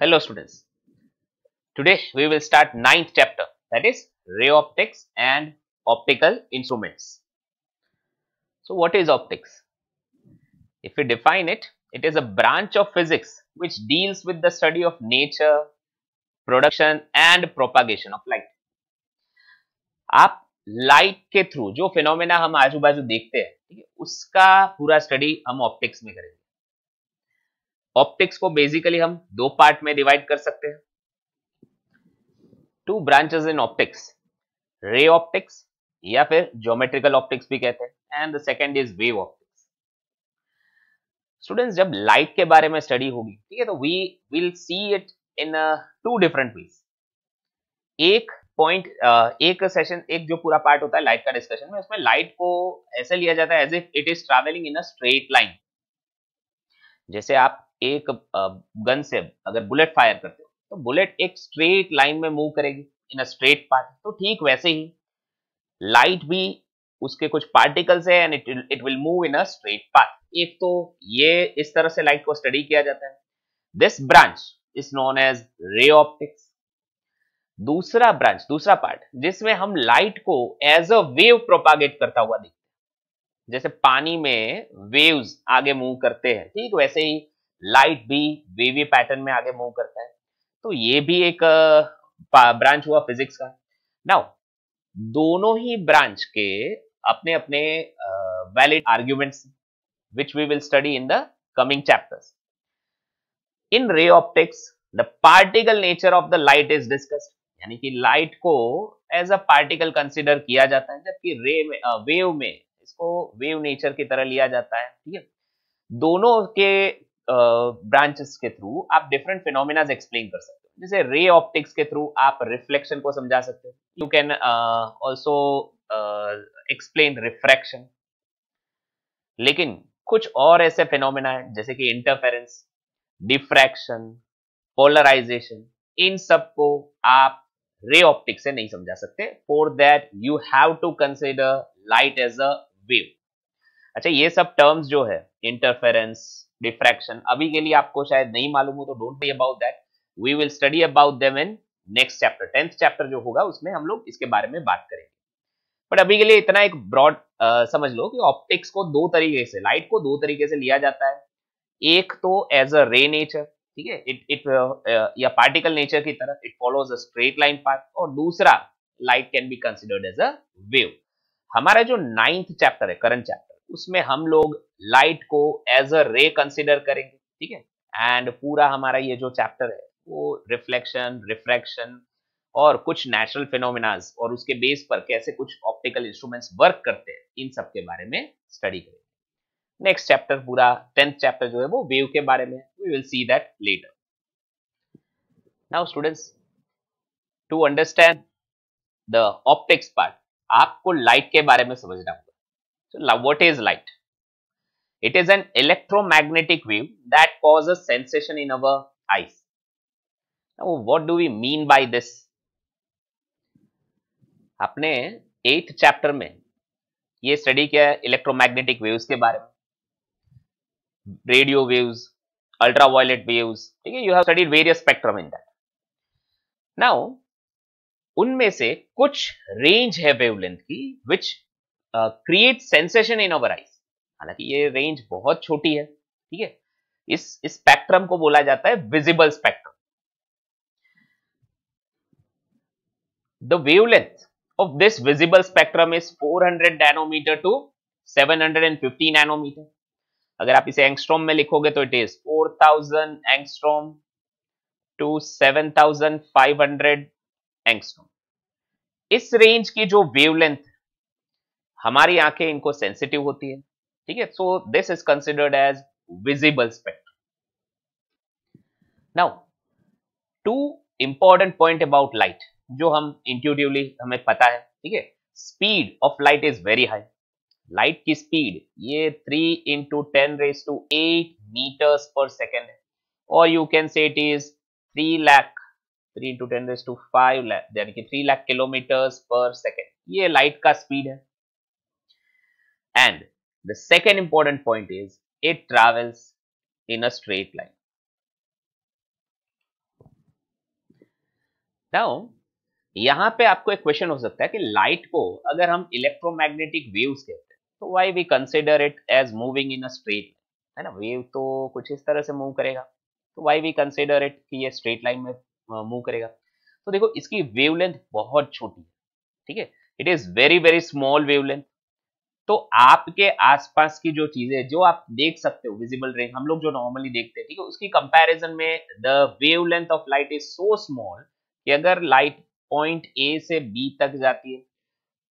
Hello students. Today we will start ninth chapter, that is ray optics and optical instruments. So what is optics? If we define it, it is a branch of physics which deals with the study of nature, production and propagation of light. आप light के through जो phenomena हम आजू बाजू देखते हैं, ठीक है, उसका पूरा स्टडी हम ऑप्टिक्स में करेंगे. ऑप्टिक्स को बेसिकली हम दो पार्ट में डिवाइड कर सकते हैं. Two branches in optics, ray optics या फिर ज्योमेट्रिकल ऑप्टिक्स भी कहते हैं, and the second is wave optics. Students, जब लाइट के बारे में स्टडी होगी, ठीक है, तो we will see it in two different ways. एक पॉइंट, एक सेशन, एक जो पूरा पार्ट होता है लाइट का डिस्कशन में, उसमें लाइट को ऐसे लिया जाता है as if it is travelling in a straight line. जैसे आप एक गन से अगर बुलेट फायर करते हो तो बुलेट एक स्ट्रेट लाइन में मूव करेगी इन अ स्ट्रेट पाथ. तो ठीक वैसे ही लाइट भी उसके कुछ पार्टिकल्स है and it will move in a straight path. एक तो ये इस तरह से लाइट को स्टडी किया जाता है. This branch is known as ray optics. दूसरा ब्रांच, दूसरा पार्ट, जिसमें हम लाइट को एज अ वेव प्रोपागेट करता हुआ देखते हैं. जैसे पानी में वेव्स आगे मूव करते हैं, ठीक वैसे ही लाइट भी वेवी पैटर्न में आगे मूव करता है. तो ये भी एक ब्रांच हुआ फिजिक्स का. नाउ दोनों ही ब्रांच के अपने अपने valid arguments which we will study in the coming chapters. In ray optics, the particle nature of the light is discussed. यानी कि लाइट को एज अ पार्टिकल कंसिडर किया जाता है, जबकि वेव में इसको वेव नेचर की तरह लिया जाता है. ठीक है, दोनों के ब्रांचेस के थ्रू आप डिफरेंट फिनोमेना एक्सप्लेन कर सकते हो. जैसे रे ऑप्टिक्स के थ्रू आप रिफ्लेक्शन को समझा सकते हो. You can also explain refraction. लेकिन कुछ और ऐसे फिनोमेना है जैसे कि इंटरफेरेंस, डिफ्रैक्शन, पोलराइजेशन, इन सब को आप रे ऑप्टिक्स से नहीं समझा सकते. For that you have to consider light as a wave. अच्छा, ये सब टर्म्स जो है, इंटरफेरेंस, डिफ्रैक्शन, अभी के लिए आपको शायद नहीं मालूम हो, तो don't worry about that. We will study about them in next chapter. 10th chapter जो होगा उसमें हम लोग इसके बारे में बात करेंगे. बट अभी के लिए इतना एक ब्रॉड समझ लो कि ऑप्टिक्स को दो तरीके से, लाइट को दो तरीके से लिया जाता है. एक तो एज अ रे नेचर, ठीक है, इट या पार्टिकल नेचर की तरह it follows a straight line path. और दूसरा, light can be considered as a wave. हमारा जो 9th चैप्टर है, करंट चैप्टर, उसमें हम लोग लाइट को एज अ रे कंसिडर करेंगे. ठीक है, एंड पूरा हमारा ये जो चैप्टर है वो रिफ्लेक्शन, रिफ्रैक्शन और कुछ नेचुरल फिनोमिनाज और उसके बेस पर कैसे कुछ ऑप्टिकल इंस्ट्रूमेंट्स वर्क करते हैं, इन सब के बारे में स्टडी करेंगे. नेक्स्ट चैप्टर, पूरा 10th चैप्टर जो है वो वेव के बारे में. We will see that later. Now students, to understand the optics part, आपको लाइट के बारे में समझना होगा. So what is light? It is an electromagnetic wave that causes sensation in our eyes. Now what do we mean by this? आपने 8th chapter में ये study किया है इलेक्ट्रोमैग्नेटिक वेव्स के बारे में, रेडियो वेव्स, अल्ट्रावायलेट वेव्स. ठीक है, you have studied various spectrum in that. Now उनमें से कुछ रेंज है वेवलेंथ की which create sensation in our eyes. हालांकि ये रेंज बहुत छोटी है. ठीक है, इस स्पेक्ट्रम को बोला जाता है visible spectrum. The wavelength of this visible spectrum is 400 nanometer to 750 nanometer. अगर आप इसे एंगस्ट्रॉम में लिखोगे तो it is 4000 angstrom to 7500 angstrom. इस रेंज की जो वेवलेंथ, हमारी आंखें इनको सेंसिटिव होती है. ठीक है, so this is considered as visible spectrum. Now two important point about light जो हम इंट्यूटिवली हमें पता है. ठीक है, speed of light is very high. Light की स्पीड ये 3 into 10⁸ meters per second है, और you can say it is 3 lakh, 3 into 10⁵ lakh, यानी कि 3 लाख किलोमीटर्स पर सेकेंड. ये लाइट का स्पीड है. And the second important point is it travels in a straight line. Now यहाँ पे आपको एक क्वेश्चन हो सकता है कि लाइट को अगर हम इलेक्ट्रोमैग्नेटिक वेव्स कहते हैं तो why we consider it as moving in a straight, है ना, वेव तो कुछ इस तरह से मूव करेगा, तो व्हाई वी कंसिडर इट कि ये स्ट्रेट लाइन में मूव करेगा। तो देखो इसकी वेवलेंथ बहुत छोटी है, ठीक है, it is very very small wavelength. तो आपके आसपास की जो चीजें जो आप देख सकते हो विजिबल रेंज हम लोग जो नॉर्मली देखते हैं, ठीक है, उसकी कंपैरिजन में the wavelength of light is so small कि अगर लाइट पॉइंट ए से बी तक जाती है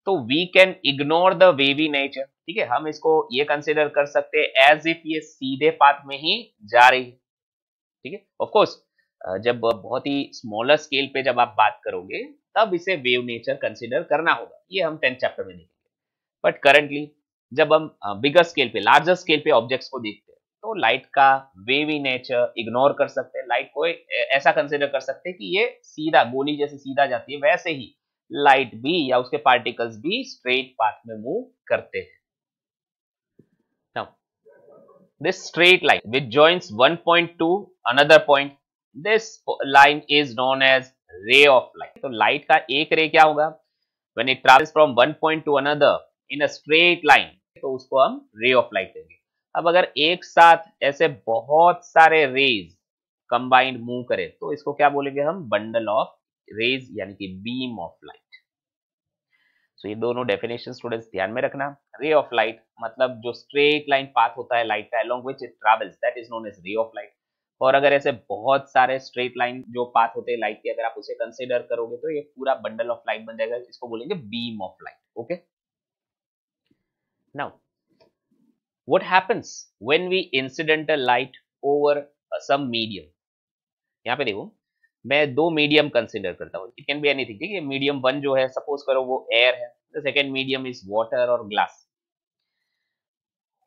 तो we can ignore the wavy nature, ठीक है, हम इसको ये कंसिडर कर सकते हैं एज इफ ये सीधे पाथ में ही जा रही है, ठीक है। ऑफ कोर्स जब बहुत ही स्मॉलर स्केल पे जब आप बात करोगे तब इसे वेव नेचर कंसिडर करना होगा, ये हम 10th चैप्टर में देखेंगे। बट करंटली जब हम बिगर स्केल पे लार्जर स्केल पे ऑब्जेक्ट्स को देखते हैं तो लाइट का वेवी नेचर इग्नोर कर सकते हैं, लाइट को ऐसा कंसिडर कर सकते हैं कि ये सीधा गोली जैसे सीधा जाती है वैसे ही लाइट भी या उसके पार्टिकल्स भी स्ट्रेट पाथ में मूव करते हैं। Now this straight line which joins one point to another point, this line is known as ray of light। तो लाइट का एक रे क्या होगा, when it travels from one point to another in a straight line, तो उसको हम रे ऑफ लाइट कहेंगे। अब अगर एक साथ ऐसे बहुत सारे रेज कंबाइंड मूव करे तो इसको क्या बोलेंगे हम, बंडल ऑफ रेज यानी कि बीम ऑफ लाइट। सो ये दोनों डेफिनेशन स्टूडेंट्स ध्यान में रखना। रे ऑफ लाइट मतलब जो स्ट्रेट लाइन पाथ होता है लाइट का along which it travels, that is known as ray of light. और अगर ऐसे बहुत सारे स्ट्रेट लाइन जो पाथ होते हैं लाइट के, अगर आप उसे कंसीडर करोगे तो ये पूरा बंडल ऑफ लाइट बन जाएगा, इसको बोलेंगे beam of light. Okay, now what happens when we incident a light over some medium. यहाँ पे देखो मैं दो मीडियम कंसिडर करता हूँ, इट कैन बी एनीथिंग, ठीक है। मीडियम वन जो है सपोज करो वो एयर है, the second medium is water और glass.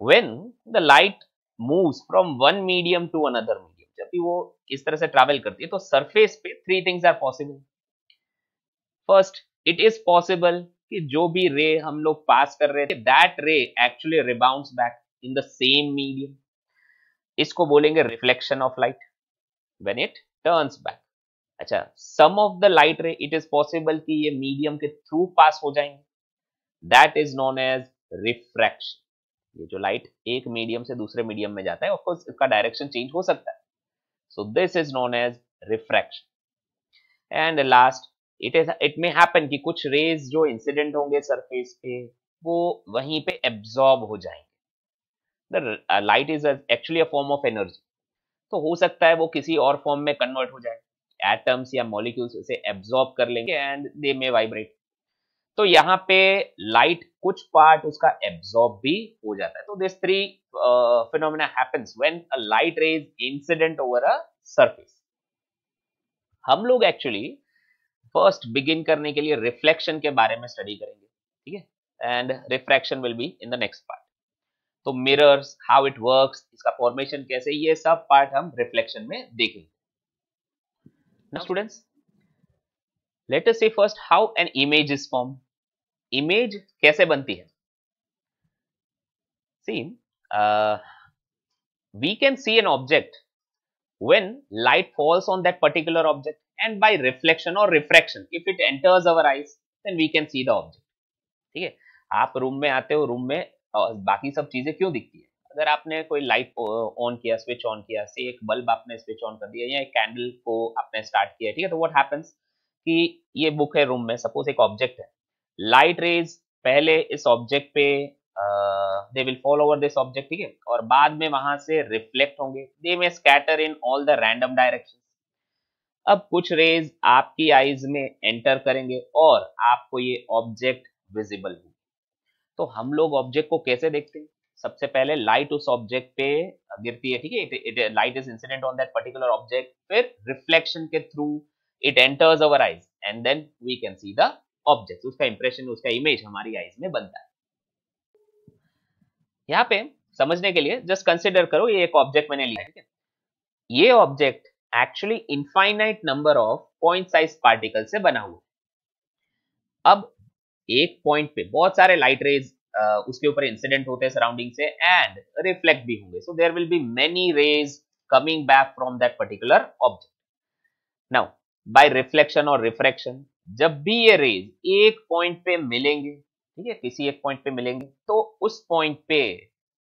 when the light moves from one medium to another medium, जब भी वो इस तरह से ट्रैवल करती है तो सरफेस पे three things are possible. First, it is possible कि जो भी रे हम लोग पास कर रहे थे that ray actually rebounds back in the same medium, इसको बोलेंगे reflection of light when it turns back. अच्छा, some of the light ray it is possible कि ये मीडियम के थ्रू पास हो जाएंगे, that is known as refraction. ये जो लाइट एक मीडियम से दूसरे मीडियम में जाता है, ऑफ कोर्स इसका डायरेक्शन चेंज हो सकता है, so this is known as refraction. And last, it may happen कि कुछ रेज जो इंसिडेंट होंगे सरफेस पे वो वहीं पे एब्जॉर्ब हो जाएंगे। The light is actually a form of energy, तो हो सकता है वो किसी और फॉर्म में कन्वर्ट हो जाए, एटम्स या मॉलिक्यूल्स इसे एब्जॉर्ब कर लेंगे एंड दे मे वाइब्रेट। तो यहाँ पे लाइट कुछ पार्ट उसका एब्जॉर्ब भी हो जाता है। तो this three phenomena happens when a light रे is incident over a surface. हम लोग एक्चुअली फर्स्ट बिगिन करने के लिए रिफ्लेक्शन के बारे में स्टडी करेंगे, ठीक है, and refraction will be in the next part. तो मिरर्स, हाउ इट वर्क्स, इसका फॉर्मेशन कैसे, ये सब पार्ट हम रिफ्लेक्शन में देखेंगे। Now students, let us see first how an image is form. Image कैसे बनती है? सी we can see an object when light falls on that particular object, and by reflection or refraction if it enters our eyes then we can see the object। ठीक है, आप room में आते हो, room में बाकी सब चीजें क्यों दिखती है? अगर आपने कोई लाइट ऑन किया, स्विच ऑन किया, से एक बल्ब आपने स्विच ऑन कर दिया या एक कैंडल को आपने स्टार्ट किया, ठीक है, तो व्हाट हैपेंस कि ये बुक है रूम में, सपोज एक ऑब्जेक्ट है, लाइट रेज पहले इस ऑब्जेक्ट पे they will fall over this object, ठीक है, और बाद में वहां से रिफ्लेक्ट होंगे, they may scatter in all the random direction. अब कुछ रेज आपकी आईज में एंटर करेंगे और आपको ये ऑब्जेक्ट विजिबल होगी। तो हम लोग ऑब्जेक्ट को कैसे देखते हैं? सबसे पहले लाइट उस ऑब्जेक्ट पे गिरती है, ठीक है, light is incident on that particular object, फिर रिफ्लेक्शन के through it enters our eyes and then we can see the object, उसका इंप्रेशन, उसका इमेज हमारी आईज में बनता है। यहाँ पे समझने के लिए जस्ट कंसिडर करो, ये एक ऑब्जेक्ट मैंने लिया है, ठीक है, ये object actually infinite number of point size particle से बना हुआ है। अब एक पॉइंट पे बहुत सारे लाइट रेज उसके ऊपर इंसिडेंट होते हैं सराउंडिंग से एंड रिफ्लेक्ट भी होंगे, so there will be many rays coming back from that particular object. Now by reflection और रिफ्रैक्शन, जब भी ये रेज एक पॉइंट पे मिलेंगे, ठीक है, किसी एक पॉइंट पे मिलेंगे, तो उस पॉइंट पे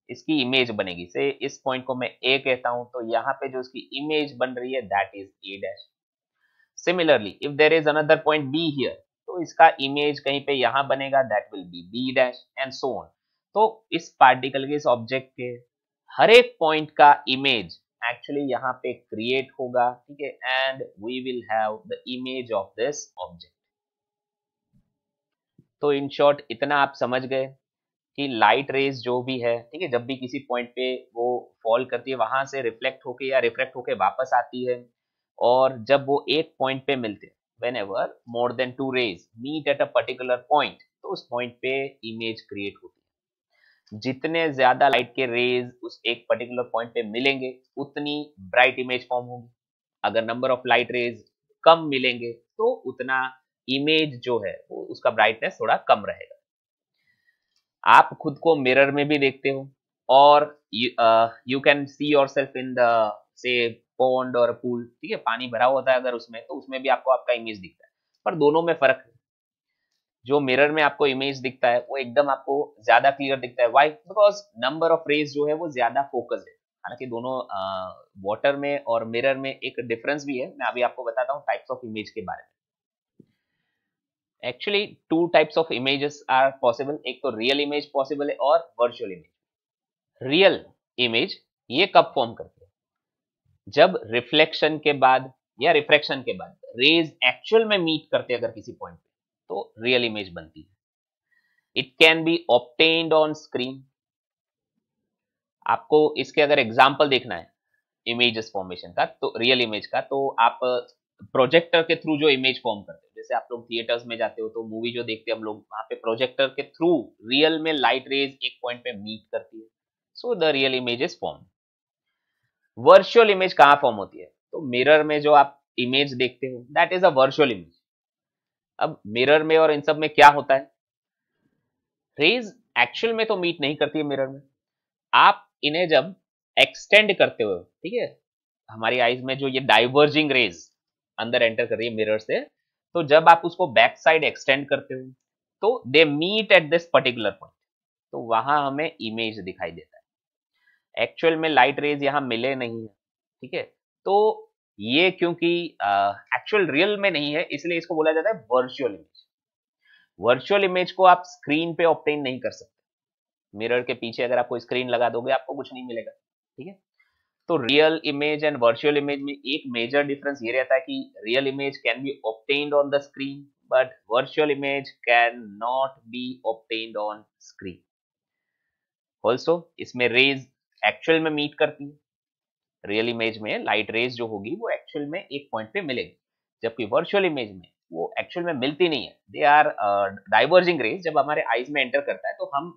इसकी इमेज बनेगी। से इस पॉइंट को मैं ए कहता हूं, तो यहाँ पे जो इसकी इमेज बन रही है that is A dash. Similarly if there is another point B here, तो इसका इमेज कहीं पे यहाँ बनेगा, that will be B dash and so on. तो इस पार्टिकल के, इस ऑब्जेक्ट के हर एक पॉइंट का इमेज एक्चुअली यहाँ पे क्रिएट होगा, ठीक है, and we will have the image of this object. तो इन शॉर्ट इतना आप समझ गए कि लाइट रेज जो भी है, ठीक है, जब भी किसी पॉइंट पे वो फॉल करती है, वहां से रिफ्लेक्ट होके या रिफ्रैक्ट होके वापस आती है, और जब वो एक पॉइंट पे मिलते हैं, whenever more than two rays meet at a particular point, तो उस पॉइंट पे इमेज क्रिएट होती है। जितने ज्यादा लाइट के रेज उस एक पर्टिकुलर पॉइंट पे मिलेंगे, उतनी ब्राइट इमेज फॉर्म होगी। अगर नंबर ऑफ लाइट रेज कम मिलेंगे, तो उतना इमेज जो है वो उसका ब्राइटनेस थोड़ा कम रहेगा। आप खुद को मिरर में भी देखते हो, और you can see your self in the से पॉन्ड और पूल, ठीक है, पानी भरा होता है अगर उसमें, तो उसमें भी आपको आपका इमेज दिखता है, पर दोनों में फर्क है। जो मिरर में आपको इमेज दिखता है वो एकदम आपको ज्यादा क्लियर दिखता है। Why? Because number of rays जो है वो ज्यादा फोकस्ड है। हालांकि दोनों वाटर में और मिरर में एक डिफरेंस भी है, मैं अभी आपको बताता हूँ टाइप्स ऑफ इमेज के बारे में। Actually two types of images are possible, एक तो रियल इमेज पॉसिबल है और वर्चुअल इमेज। रियल इमेज ये कब फॉर्म करती है? जब रिफ्लेक्शन के बाद या रिफ्रैक्शन के बाद रेज एक्चुअल में मीट करते हैं अगर किसी पॉइंट पे, तो रियल इमेज बनती है। It can be obtained on screen. आपको इसके अगर एग्जांपल देखना है इमेजेस फॉर्मेशन का, तो रियल इमेज का, तो आप प्रोजेक्टर के थ्रू जो इमेज फॉर्म करते हो, जैसे आप लोग थिएटर्स में जाते हो तो मूवी जो देखते हैं हम लोग, वहां पे प्रोजेक्टर के थ्रू रियल में लाइट रेज एक पॉइंट पे मीट करती है, so the real image is form. Virtual image कहाँ फॉर्म होती है? तो मिरर में जो आप इमेज देखते हो that is a virtual image. अब मिरर में और इन सब में क्या होता है? रेज एक्चुअल में तो मीट नहीं करती है मिरर में। आप इन्हें जब एक्सटेंड करते हो, ठीक है, हमारी आईज में जो ये डाइवर्जिंग रेज अंदर एंटर कर रही है मिरर से, तो जब आप उसको बैक साइड एक्सटेंड करते हो, तो they meet at this particular point, तो वहां हमें इमेज दिखाई देता है। एक्चुअल में लाइट रेज यहाँ मिले नहीं है, ठीक है, तो ये क्योंकि एक्चुअल रियल में नहीं है, इसलिए इसको बोला जाता है वर्चुअल इमेज। वर्चुअल इमेज को आप स्क्रीन पे ऑब्टेन नहीं कर सकते। मिरर के पीछे अगर आपको स्क्रीन लगा दोगे, आपको कुछ नहीं मिलेगा, ठीक है। तो real image and virtual image में एक मेजर डिफरेंस ये रहता है कि real image can be obtained on the screen, but virtual image can not be obtained on screen. Also इसमें रेज एक्चुअल में मीट करती है। रियल इमेज में लाइट रेज जो होगी वो एक्चुअल में एक पॉइंट पे मिलेगी, जबकि वर्चुअल इमेज में वो एक्चुअल में मिलती नहीं है। They are diverging rays. जब हमारे आईज में एंटर करता है, तो हम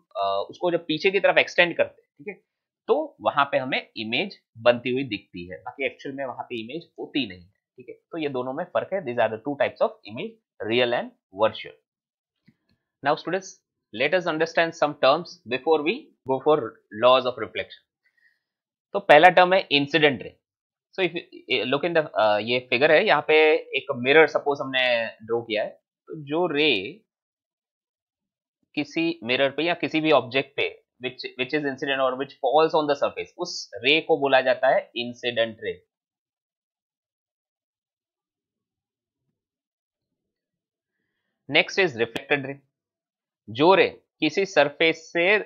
उसको जब पीछे की तरफ एक्सटेंड करते हैं, ठीक है, तो वहां पे हमें इमेज बनती हुई दिखती है, बाकी एक्चुअल में वहां पे इमेज होती नहीं है, ठीक है। तो ये दोनों में फर्क है। These are the two types of image, real and virtual. Now students, let us understand some terms before we go for laws of reflection. तो पहला टर्म है incident ray. So if look in the, ये figure है, यहाँ पे एक mirror suppose हमने draw किया है, तो जो रे किसी मिरर पे या किसी भी ऑब्जेक्ट पे विच इज इंसिडेंट और which falls on the surface, उस रे को बोला जाता है इंसिडेंट रे। Next is reflected ray. जो रे किसी सरफेस से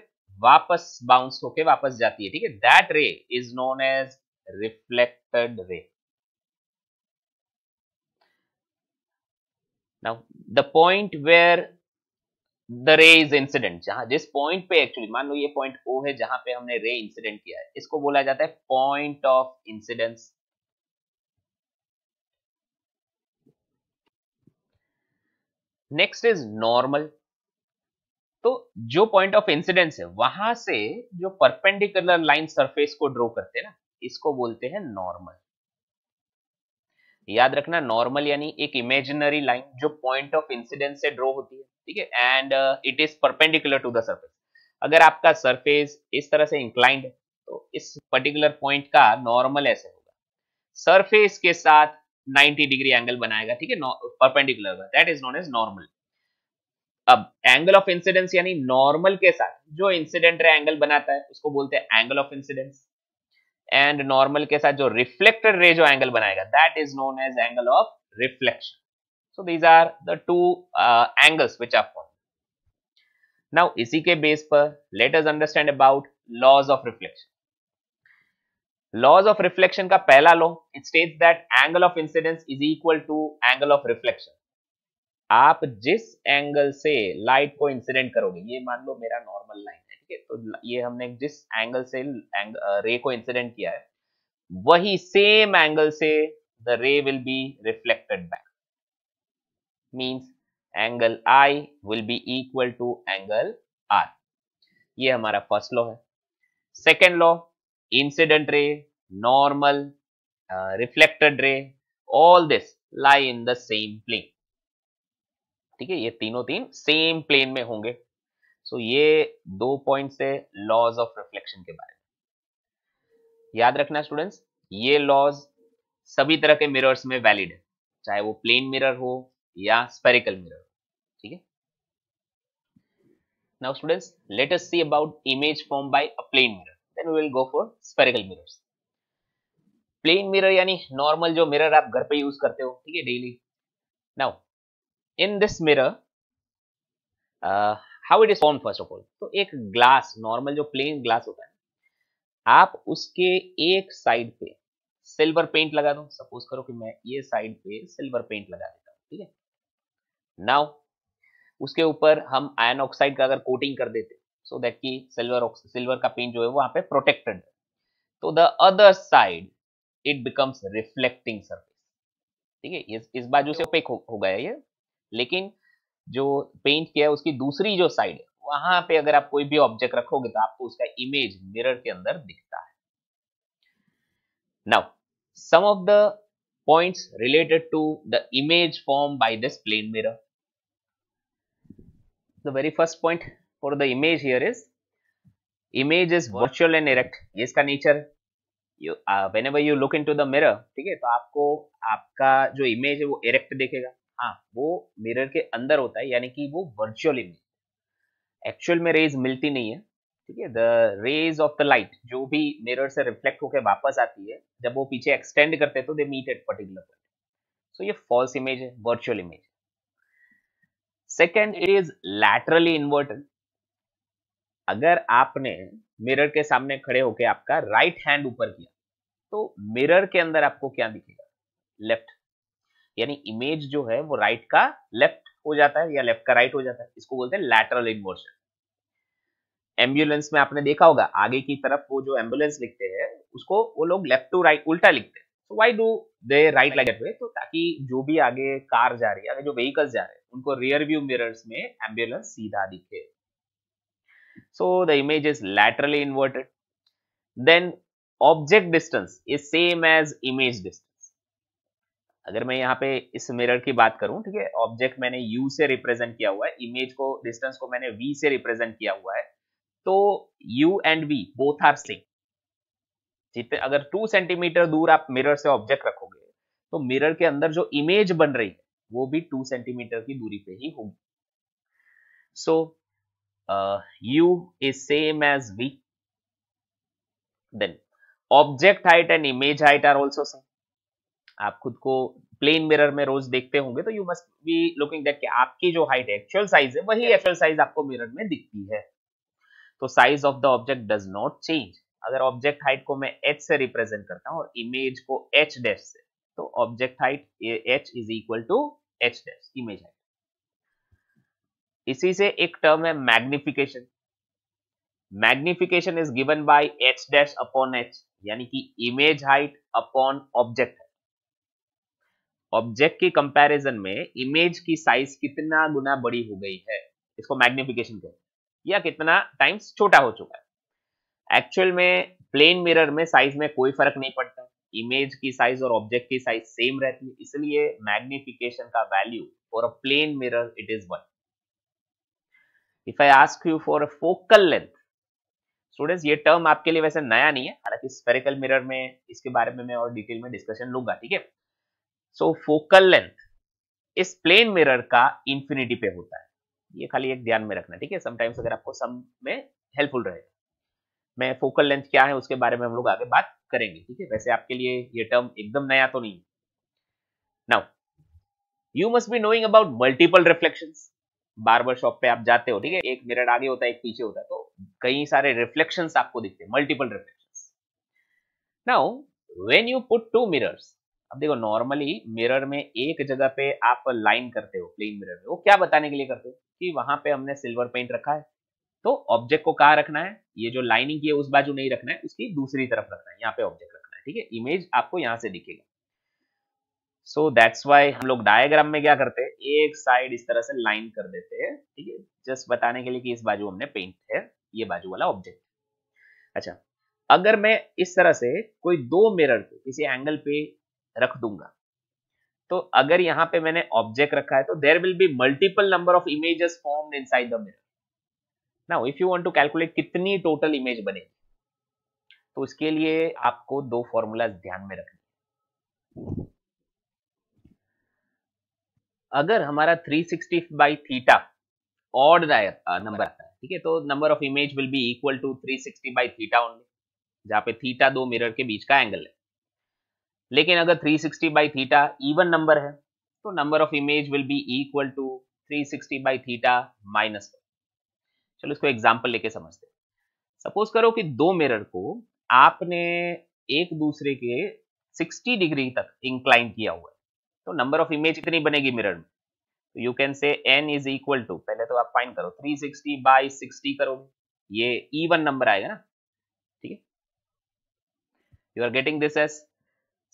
वापस बाउंस होके वापस जाती है, ठीक है, that ray is known as reflected ray. Now the point where the ray is incident, जहां जिस पॉइंट पे एक्चुअली मान लो ये पॉइंट ओ है जहां पे हमने रे इंसिडेंट किया है, इसको बोला जाता है point of incidence. Next is normal. तो जो पॉइंट ऑफ इंसिडेंस है वहां से जो परपेंडिकुलर लाइन सरफेस को ड्रॉ करते हैं ना, इसको बोलते हैं नॉर्मल। याद रखना, नॉर्मल यानी एक इमेजिनरी लाइन जो पॉइंट ऑफ इंसिडेंस से ड्रॉ होती है, ठीक है, and it is perpendicular to the surface. अगर आपका सरफेस इस तरह से इंक्लाइंड है, तो इस पर्टिकुलर पॉइंट का नॉर्मल ऐसे होगा, सरफेस के साथ 90 डिग्री एंगल बनाएगा, ठीक है, परपेंडिकुलर का, that is known as normal. अब एंगल ऑफ इंसिडेंस यानी नॉर्मल के साथ जो इंसिडेंट रे एंगल बनाता है उसको बोलते हैं angle of incidence, and normal के साथ जो रिफ्लेक्टेड रे जो एंगल बनाएगा that is known as angle of reflection. So these are the two angles which are formed. Now इसी के बेस पर let us understand about laws of reflection. Laws of reflection का पहला law, it states that angle of incidence is equal to angle of reflection. आप जिस angle से light को incident करोगे, ये मान लो मेरा नॉर्मल लाइन है, ठीक है, तो ये हमने जिस एंगल से रे को इंसिडेंट किया है वही सेम एंगल से the ray will be reflected back, means angle I will be equal to angle R. ये हमारा फर्स्ट लॉ है। Second law, incident ray, normal, reflected ray, all this lie in the same plane, ठीक है, ये तीनों तीन same plane में होंगे। सो ये 2 पॉइंट से लॉज ऑफ रिफ्लेक्शन के बारे में याद रखना स्टूडेंट्स। ये लॉज सभी तरह के मिरर्स में वैलिड है, चाहे वो प्लेन मिरर हो या स्फेरिकल मिरर हो, ठीक है। Now students let us see about image form by a plane mirror, then we will go for spherical mirrors. Plane mirror यानी नॉर्मल जो मिरर आप घर पे यूज करते हो, ठीक है, daily. Now in this mirror how it is form first of all, तो एक ग्लास, नॉर्मल जो प्लेन ग्लास होता है, आप उसके एक साइड पे सिल्वर पेंट लगा दो। सपोज करो कि मैं ये साइड पे सिल्वर पेंट लगा देता हूँ, ठीक है। नाउ उसके ऊपर हम आयन ऑक्साइड का अगर कोटिंग कर देते सो दैट कि सिल्वर का पेंट जो है वहां पे प्रोटेक्टेड है, तो the other side it becomes reflecting surface, ठीक है। इस बाजू से ओपेक हो गया ये, लेकिन जो पेंट किया है उसकी दूसरी जो साइड है वहां पे अगर आप कोई भी ऑब्जेक्ट रखोगे तो आपको उसका इमेज मिरर के अंदर दिखता है। Now some of the points related to the image form by this plane mirror. The very first point for the image here is image is virtual and erect. ये इसका नेचर है। whenever you look into the mirror, ठीक है, तो आपको आपका जो image है वो इरेक्ट दिखेगा। हाँ, वो मिरर के अंदर होता है, यानी कि वो वर्चुअल इमेज, एक्चुअल में रेज मिलती नहीं है, ठीक है। The rays of the light जो भी मिरर से रिफ्लेक्ट होकर वापस आती है, जब वो पीछे एक्सटेंड करते हैं तो they meet at particular point. So ये फॉल्स इमेज है, virtual image. Second, it is laterally inverted. अगर आपने मिरर के सामने खड़े होकर आपका राइट हैंड ऊपर किया तो मिरर के अंदर आपको क्या दिखेगा, लेफ्ट, यानी इमेज जो है वो राइट का लेफ्ट हो जाता है या लेफ्ट का राइट हो जाता है। इसको बोलते हैं लैटरल इन्वर्शन। एम्बुलेंस में आपने देखा होगा आगे की तरफ वो जो एम्बुलेंस लिखते हैं उसको वो लोग लेफ्ट टू राइट उल्टा लिखते हैं। So why do they right like that way, तो ताकि जो भी आगे कार जा रही है, आगे जो व्हीकल्स जा रहे हैं, उनको रियर व्यू मिरर्स में एम्बुलेंस सीधा दिखे। So the image is laterally inverted. Then object distance is same as image distance. अगर मैं यहाँ पे इस मिरर की बात करूं, ठीक है, ऑब्जेक्ट मैंने u से रिप्रेजेंट किया हुआ है, इमेज को, डिस्टेंस को मैंने v से रिप्रेजेंट किया हुआ है, तो u and v both are same. जितने अगर 2 सेंटीमीटर दूर आप मिरर से ऑब्जेक्ट रखोगे तो मिरर के अंदर जो इमेज बन रही है वो भी 2 सेंटीमीटर की दूरी पे ही होगी। So u is same as v। Then object height and image height are also same. आप खुद को प्लेन मिरर में रोज देखते होंगे तो you must be looking that कि आपकी जो हाइट है, एक्चुअल साइज है, वही एक्चुअल साइज आपको मिरर में दिखती है। तो size of the object does not change. अगर ऑब्जेक्ट हाइट को मैं h से रिप्रेजेंट करता हूं और इमेज को h डैश से, तो object height h is equal to h dash image height. इसी से एक टर्म है magnification. Magnification is given by h dash upon h, यानी कि image height upon object height. Object की कंपैरिजन में इमेज की साइज कितना गुना बड़ी हो गई है, इसको मैग्निफिकेशन कहते हैं, या कितना टाइम्स छोटा हो चुका है। एक्चुअल में प्लेन मिरर में साइज में कोई फर्क नहीं पड़ता, इमेज की साइज और ऑब्जेक्ट की साइज सेम रहती है, इसलिए मैग्निफिकेशन का value for a plane mirror it is 1। If I ask you for a focal length, students ये टर्म आपके लिए वैसे नया नहीं है, हालांकि स्फेरिकल मिरर में इसके बारे में मैं और डिटेल में डिस्कशन लूंगा, ठीक है। सो फोकल लेंथ इस प्लेन मिरर का इंफिनिटी पे होता है, ये खाली एक ध्यान में रखना, ठीक है। समटाइम्स अगर आपको सम में हेल्पफुल रहेगा। मैं फोकल लेंथ क्या है उसके बारे में हम लोग आगे बात करेंगे, ठीक है। वैसे आपके लिए ये टर्म एकदम नया तो नहीं। Now you must be knowing about multiple reflections. Barber shop पे आप जाते हो, ठीक है, एक मिरर आगे होता है, एक पीछे होता है, तो कई सारे रिफ्लेक्शंस आपको दिखते हैं, multiple reflections. Now when you put two mirrors, अब देखो नॉर्मली मिरर में एक जगह पे आप लाइन करते हो प्लेन मिरर में, वो क्या बताने के लिए करते हो कि वहां पे हमने सिल्वर पेंट रखा है, तो ऑब्जेक्ट को कहाँ रखना है, ये जो लाइनिंग की है उस बाजू नहीं रखना है, उसकी दूसरी तरफ रखना है, यहाँ पे ऑब्जेक्ट रखना है, ठीक है। इमेज आपको यहाँ से दिखेगा। सो दैट्स वाई हम लोग डायग्राम में क्या करते हैं, एक साइड इस तरह से लाइन कर देते हैं, ठीक है, जस्ट बताने के लिए कि इस बाजू हमने पेंट है, ये बाजू वाला ऑब्जेक्ट। अच्छा, अगर मैं इस तरह से कोई दो मिरर को किसी एंगल पे रख दूंगा, तो अगर यहाँ पे मैंने ऑब्जेक्ट रखा है तो there will be multiple number of images formed inside the mirror. Now if you want to calculate कितनी टोटल इमेज बनेगी, तो उसके लिए आपको दो फॉर्मूलाज ध्यान में रखने। अगर हमारा 360 बाई थीटा ऑड नंबर आता है, ठीक है, तो number of image will be equal to 360 by theta only, जहां पे थीटा दो मिरर के बीच का एंगल है। लेकिन अगर 360 बाई थीटा इवन नंबर है, तो number of image will be equal to 360 by theta minus. चलो इसको एग्जांपल लेके समझते हैं। सपोज करो कि दो मिरर को आपने एक दूसरे के 60 डिग्री तक इंक्लाइन किया हुआ है, तो नंबर ऑफ इमेज कितनी बनेगी मिरर में, तो you can say n is equal to, पहले तो आप फाइंड करो, 360 बाई 60 करोगे, ये इवन नंबर आएगा ना, ठीक है। You are getting this as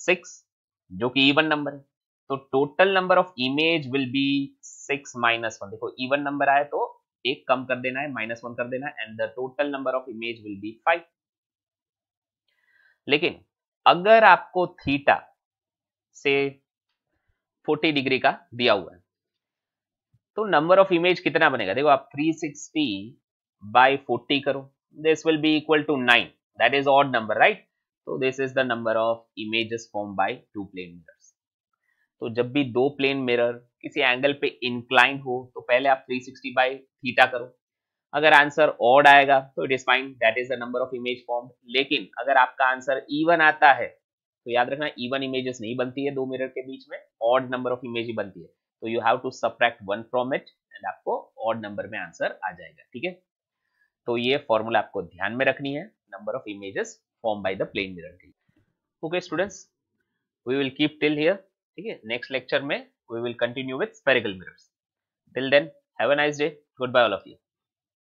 6, जो कि इवन नंबर है, तो total number of image will be 6 minus 1। देखो इवन नंबर आए तो एक कम कर देना है, -1 कर देना है, and the total number of image will B 5। लेकिन अगर आपको थीटा से 40 डिग्री का दिया हुआ है, तो नंबर ऑफ इमेज कितना बनेगा, देखो आप 360 बाई 40 करो, this will be equal to 9, that is odd number, right. तो this is the number of images form by two plane mirrors. तो जब भी दो प्लेन मिरर किसी एंगल पे इंक्लाइन हो, तो पहले आप 360 बाई थीटा करो। अगर आंसर ऑड आएगा तो it is fine, that is the number of image form. लेकिन अगर आपका आंसर इवन आता है, तो याद रखना इवन इमेजेस नहीं बनती है दो मिरर के बीच में, ऑड नंबर ऑफ इमेज ही बनती है, तो you have to subtract one from it and आपको ऑड नंबर में आंसर आ जाएगा, ठीक है। तो ये फॉर्मूला आपको ध्यान में रखनी है, number of images form by the plane mirror की। Okay students, we will keep till here, ठीक है। नेक्स्ट लेक्चर में we will continue with spherical mirrors. Till then have a nice day, goodbye all of you.